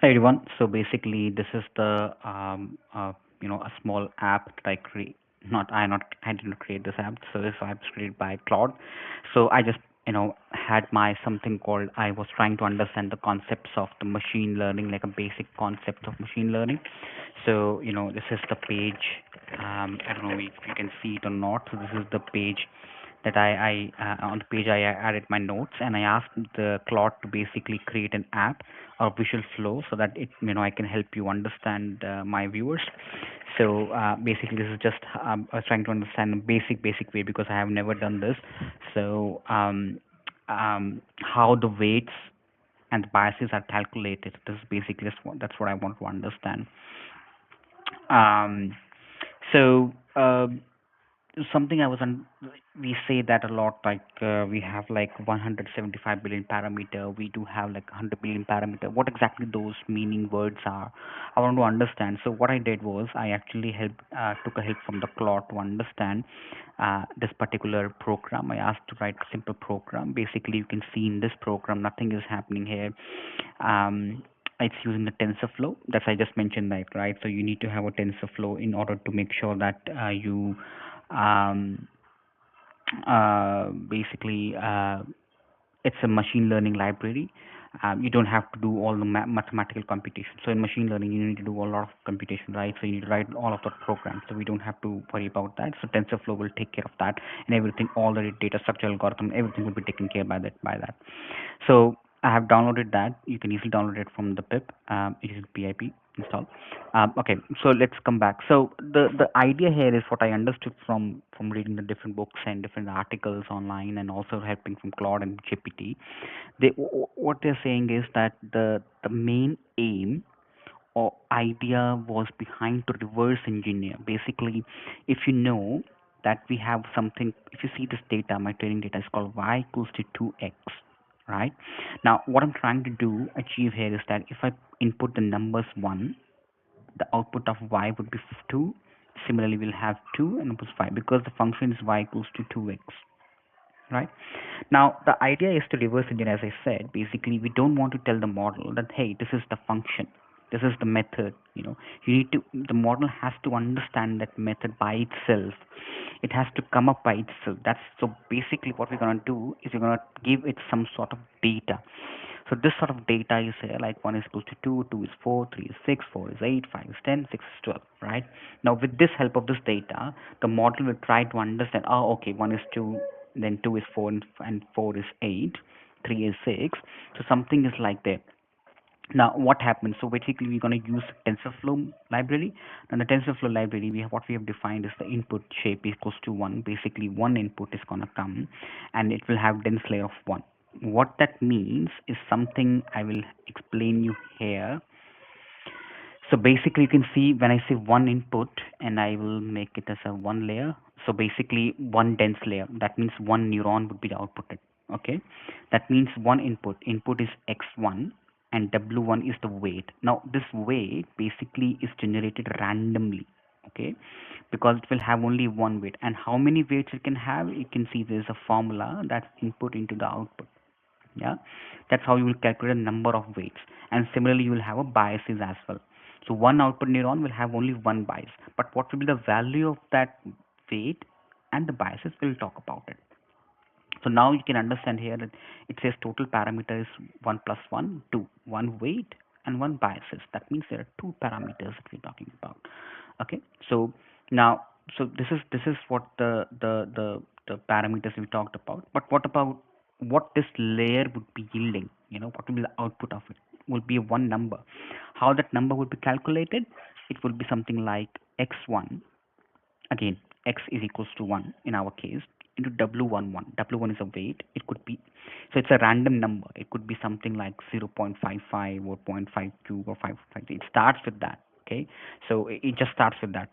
Hi everyone. So basically, this is the a small app that I create. I didn't create this app. So this app is created by Claude. So I just had my something called I was trying to understand the concepts of the machine learning, like a basic concept of machine learning. So this is the page. I don't know if you can see it or not. So this is the page that I on the page I added my notes, and I asked the Claude to basically create an app or visual flow so that I can help you understand my viewers. So basically this is just I was trying to understand a basic way because I have never done this. So how the weights and the biases are calculated. This is basically that's what I want to understand. um, so something we say that a lot, like we have like 175 billion parameter, we do have like 100 billion parameter. What exactly those meaning words are, I want to understand. So what I did was I actually took a help from the Claude to understand this particular program. I asked to write a simple program. Basically you can see in this program nothing is happening here. It's using the TensorFlow. That's I just mentioned that, right? So you need to have a TensorFlow in order to make sure that you um, basically it's a machine learning library. You don't have to do all the mathematical computation. So in machine learning, you need to do a lot of computation, right? So you need to write all of the programs. So we don't have to worry about that. So TensorFlow will take care of that, and everything, all the data structure algorithm, everything will be taken care by that. So I have downloaded that. You can easily download it from the pip. It is pip install. Okay, so let's come back. So the idea here is what I understood from reading the different books and different articles online, and also helping from Claude and GPT. What they're saying is that the main aim or idea was behind to reverse engineer. Basically, if you know that we have something, if you see this data, my training data is called y equals to 2x, right? Now, what I'm trying to do achieve here is that if I input the numbers 1, the output of y would be 2. Similarly, we'll have 2 and output 5 because the function is y equals to 2x, right? Now, the idea is to reverse engineer, as I said. Basically, we don't want to tell the model that, hey, this is the function, this is the method. You need to, the model has to understand that method by itself. It has to come up by itself. That's so basically what we're going to do is we're going to give it some sort of data. So this sort of data is here, like 1 is equal to 2, 2 is 4, 3 is 6, 4 is 8, 5 is 10, 6 is 12, right? Now with this help of this data, the model will try to understand, oh, okay, 1 is 2, then 2 is 4, and 4 is 8, 3 is 6. So something is like that. Now what happens, so basically we're going to use TensorFlow library. Now the TensorFlow library, what we have defined is the input shape equals to 1. Basically one input is going to come and it will have dense layer of 1. What that means is something I will explain you here. So basically you can see when I say one input and I will make it as a one layer. So basically one dense layer, that means one neuron would be the output. Okay, that means one input is x1 and w1 is the weight. Now this weight basically is generated randomly. Okay, because it will have only one weight, and how many weights it can have, you can see there's a formula that's input into the output. Yeah, that's how you will calculate a number of weights. And similarly you will have a biases as well. So one output neuron will have only one bias, but what will be the value of that weight and the biases, we'll talk about it. So now you can understand here that it says total parameter is 1 plus 1 2, one weight and one biases. That means there are two parameters that we're talking about. Okay, so now, so this is what the parameters we talked about. But what about what this layer would be yielding? What will be the output of it? Will be one number. How that number would be calculated? It will be something like x1. Again, x is equals to 1 in our case, into w11. W1 is a weight. It could be, so it's a random number. It could be something like 0.55 or 0.52 or 5. It starts with that. Okay, so it just starts with that.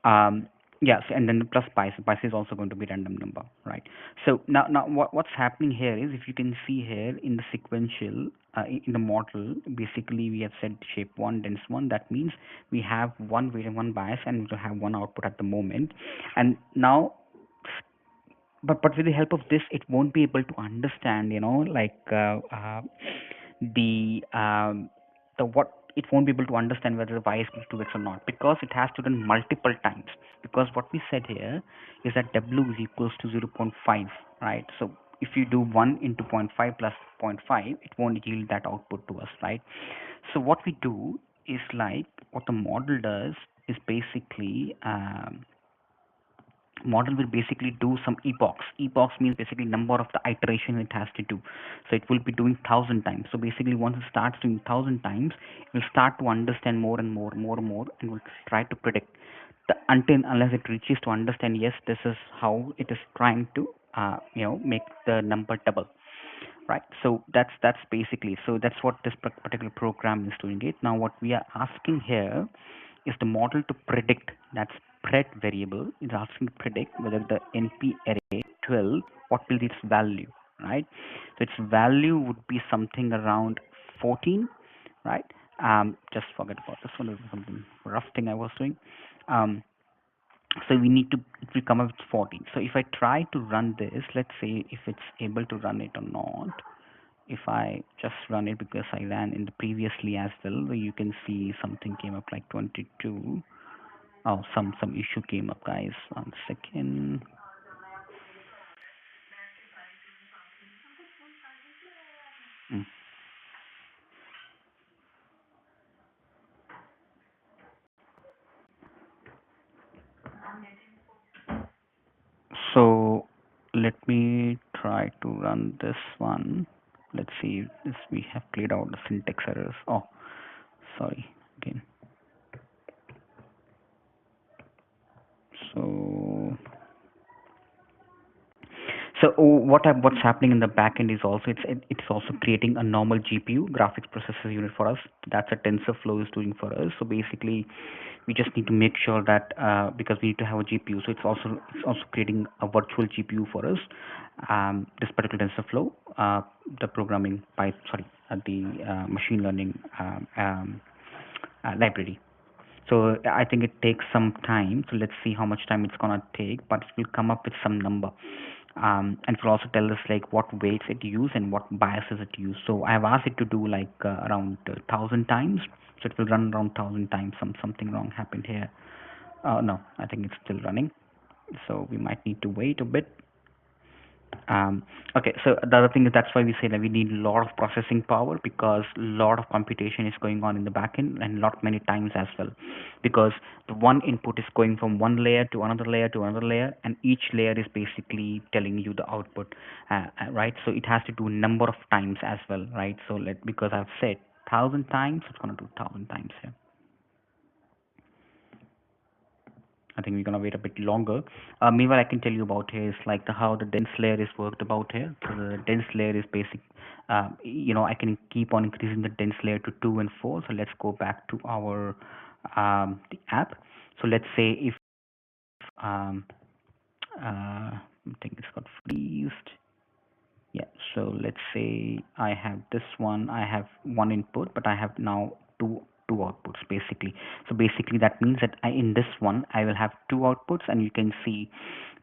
um yes, and then the plus pi is also going to be random number, right? So now what's happening here is, if you can see here in the sequential, in the model, basically we have said shape 1 dense 1. That means we have one weight and one bias, and we will have one output at the moment. And now, but with the help of this, it won't be able to understand, like the what it won't be able to understand whether the y is equal to 2x or not, because it has to run multiple times. Because what we said here is that w is equals to 0.5, right? So if you do 1 into zero point 0.5 plus zero point 0.5, it won't yield that output to us, right? So what we do is, like, what the model does is basically, model will basically do some epochs. Epochs means basically number of the iteration it has to do. So it will be doing 1,000 times. So basically once it starts doing 1,000 times, it will start to understand more and more, more and more, and will try to predict the, until unless it reaches to understand, yes, this is how it is trying to make the number double, right? So that's basically, so that's what this particular program is doing it. Now what we are asking here is the model to predict, that spread variable is asking to predict whether the np array 12, what will be its value, right? So its value would be something around 14, right? Just forget about this one. This is something rough thing I was doing. So we need to, it will come up with 14. So if I try to run this, let's say if it's able to run it or not. If I just run it, because I ran in the previously as well, where you can see something came up like 22. Oh, some issue came up, guys. 1 second. Mm. So let me try to run this one. Let's see if we have cleared out the syntax errors. Oh, sorry again. So what's happening in the backend is also, it's also creating a normal GPU, graphics processor unit, for us. That's a TensorFlow is doing for us. So basically, we just need to make sure that, because we need to have a GPU, so it's also creating a virtual GPU for us. This particular TensorFlow, the programming by the machine learning library. So I think it takes some time. So let's see how much time it's gonna take, but it will come up with some number. And it will also tell us like what weights it use and what biases it use. So I have asked it to do like around 1,000 times. So it will run around 1,000 times. Something wrong happened here. No, I think it's still running. So we might need to wait a bit. Um, okay, so the other thing is, that's why we say that we need a lot of processing power, because a lot of computation is going on in the backend, and lot many times as well, because the one input is going from one layer to another layer to another layer, and each layer is basically telling you the output, right? So it has to do a number of times as well, right? So because I've said 1,000 times, it's gonna do 1,000 times here. I think we're gonna wait a bit longer. Meanwhile, I can tell you about here is like how the dense layer is worked about here. So the dense layer is basic. I can keep on increasing the dense layer to 2 and 4. So let's go back to our the app. So let's say if um, I think it's got freezed. Yeah, so let's say I have this one, I have one input, but I have now two outputs basically. So basically that means that in this one I will have two outputs, and you can see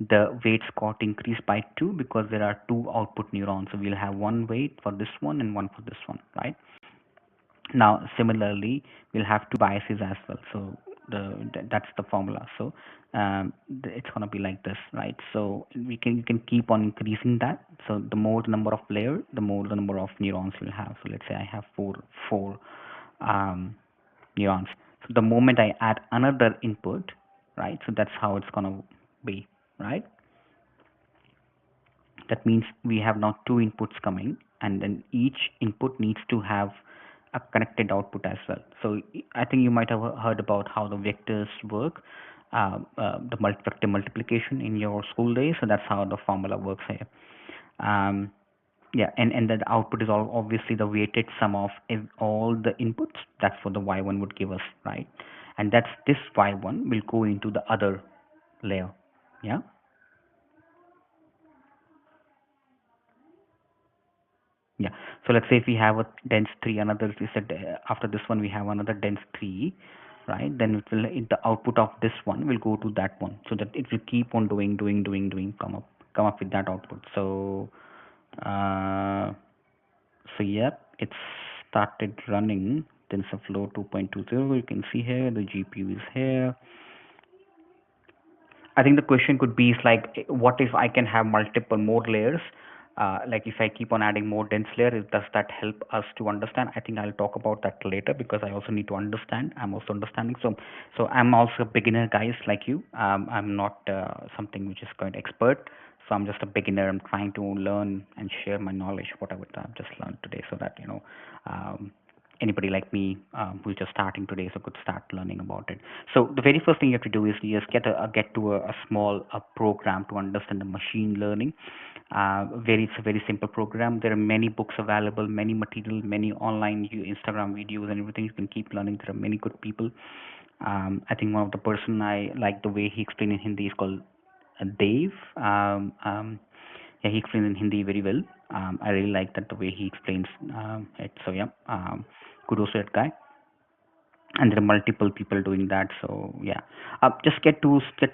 the weights got increased by 2 because there are two output neurons. So we'll have one weight for this one and one for this one, right? Now, similarly, we'll have two biases as well. So that's the formula. So it's gonna be like this, right? So you can keep on increasing that. So the more the number of layer, the more the number of neurons you'll have. So let's say I have four um, neurons. So the moment I add another input, right? So that's how it's gonna be, right? That means we have now two inputs coming, and then each input needs to have a connected output as well. So I think you might have heard about how the vectors work, the vector multiplication in your school days. So that's how the formula works here. Um, yeah, and the output is all obviously the weighted sum of all the inputs. That's what the y1 would give us, right? And that's this y1 will go into the other layer. Yeah. Yeah. So let's say if we have a dense 3, another, we said after this one we have another dense 3, right? Then the output of this one will go to that one, so that it will keep on doing, come up with that output. So, yep, it's started running TensorFlow 2.20. You can see here the GPU is here. I think the question could be is like, what if I can have multiple more layers? Like if I keep on adding more dense layers, does that help us to understand? I think I'll talk about that later because I also need to understand. I'm also understanding. So I'm also a beginner, guys, like you. I'm not something which is quite expert. So I'm just a beginner. I'm trying to learn and share my knowledge, whatever I've just learned today, so that um, anybody like me who's just starting today so could start learning about it. So the very first thing you have to do is you just get to a small program to understand the machine learning. It's a very simple program. There are many books available, many material, many online Instagram videos and everything. You can keep learning. There are many good people. I think one of the person I like the way he explained in Hindi is called Dave. Yeah, he explains in Hindi very well. I really like that the way he explains it. So yeah, kudos to that guy. And there are multiple people doing that. So yeah, just get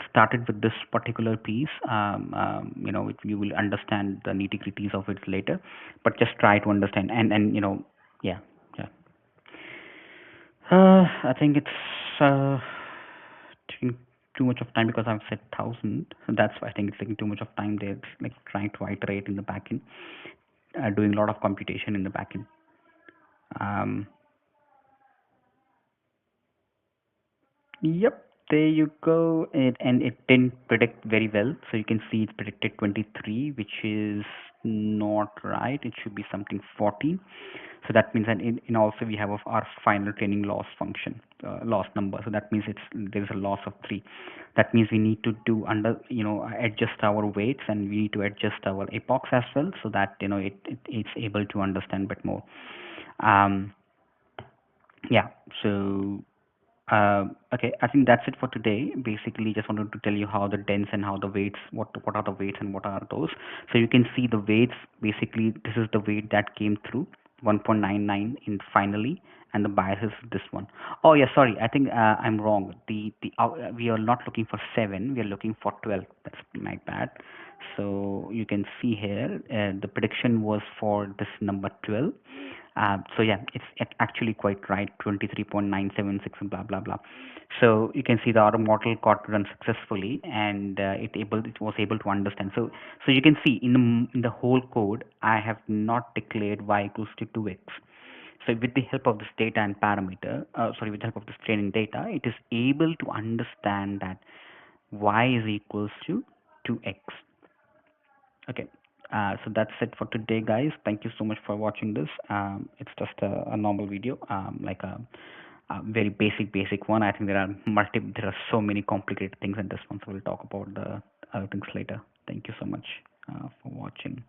started with this particular piece. You will understand the nitty gritties of it later, but just try to understand and yeah, yeah. I think it's taking too much of time because I've said 1,000. That's why I think it's taking too much of time. They're like trying to iterate in the backend, doing a lot of computation in the backend. Um, Yep, there you go. And it didn't predict very well. So you can see it predicted 23, which is not right. It should be something 14. So that means that in also we have of our final training loss function, loss number. So that means there is a loss of 3. That means we need to do adjust our weights, and we need to adjust our epochs as well, so that it's able to understand a bit more. Um, yeah. So okay, I think that's it for today. Basically, just wanted to tell you how the dense and how the weights, what are the weights and what are those. So you can see the weights. Basically, this is the weight that came through 1.99 in finally, and the bias is this one. Oh yeah, sorry, I think I'm wrong. We are not looking for 7. We are looking for 12. That's my bad. So you can see here the prediction was for this number 12. So yeah, it's actually quite right, 23.976 and blah blah blah. So you can see the auto model got run successfully, and it was able to understand. So you can see in the whole code, I have not declared y equals to 2x. So with the help of this data and parameter, with the help of this training data, it is able to understand that y is equals to 2x. Okay. So that's it for today, guys. Thank you so much for watching this. It's just a normal video, like a very basic one. I think there are so many complicated things in this one, so we'll talk about the other things later. Thank you so much for watching.